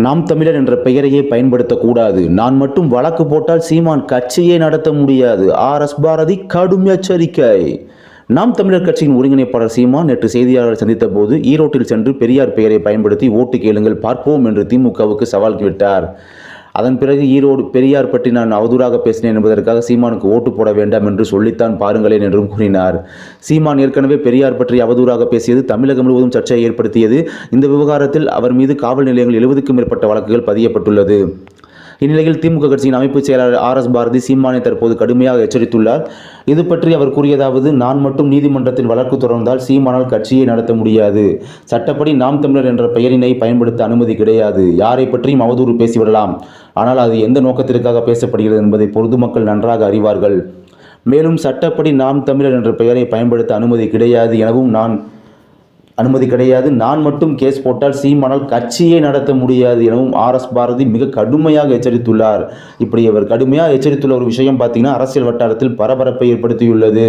நாம் தமிழர் என்ற பெயரையே பயன்படுத்தக்கூடாது. நான் மட்டும் வழக்கு போட்டால் சீமான் கட்சியே நடத்த முடியாது. ஆர்.எஸ். பாரதி கடும் எச்சரிக்கை. நாம் தமிழர் கட்சியின் ஒருங்கிணைப்பாளர் சீமான் நேற்று செய்தியாளர்களை சந்தித்த போது ஈரோட்டில் சென்று பெரியார் பெயரை பயன்படுத்தி ஓட்டு கேளுங்கள் பார்ப்போம் என்று திமுகவுக்கு சவால் விட்டார். அதன் பிறகு ஈரோடு பெரியார் பற்றி நான் அவதூறாக பேசினேன் என்பதற்காக சீமானுக்கு ஓட்டு போட வேண்டாம் என்று சொல்லித்தான் பாருங்களேன் என்றும் கூறினார். சீமான் ஏற்கனவே பெரியார் பற்றி அவதூறாக பேசியது தமிழகம் முழுவதும் சர்ச்சையை ஏற்படுத்தியது. இந்த விவகாரத்தில் அவர் மீது காவல் நிலையங்கள் 70க்கும் மேற்பட்ட வழக்குகள் பதியப்பட்டுள்ளது. இந்நிலையில் திமுக கட்சியின் அமைப்புச் செயலாளர் ஆர்.எஸ். பாரதி சீமானை தற்போது கடுமையாக எச்சரித்துள்ளார். இது பற்றி அவர் கூறியதாவது: நான் மட்டும் நீதிமன்றத்தில் வழக்கு தொடர்ந்தால் சீமானால் கட்சியை நடத்த முடியாது. சட்டப்படி நாம் தமிழர் என்ற பெயரினை பயன்படுத்த அனுமதி கிடையாது. யாரை பற்றியும் அவதூறு பேசிவிடலாம். ஆனால் அது எந்த நோக்கத்திற்காக பேசப்படுகிறது என்பதை பொதுமக்கள் நன்றாக அறிவார்கள். மேலும் சட்டப்படி நாம் தமிழர் என்ற பெயரை பயன்படுத்த அனுமதி கிடையாது. நான் மட்டும் கேஸ் போட்டால் சீமானால் கட்சியை நடத்த முடியாது எனவும் ஆர்.எஸ். பாரதி மிக கடுமையாக எச்சரித்துள்ளார். இப்படி அவர் கடுமையாக எச்சரித்துள்ள ஒரு விஷயம் பார்த்தீங்கன்னா அரசியல் வட்டாரத்தில் பரபரப்பை ஏற்படுத்தியுள்ளது.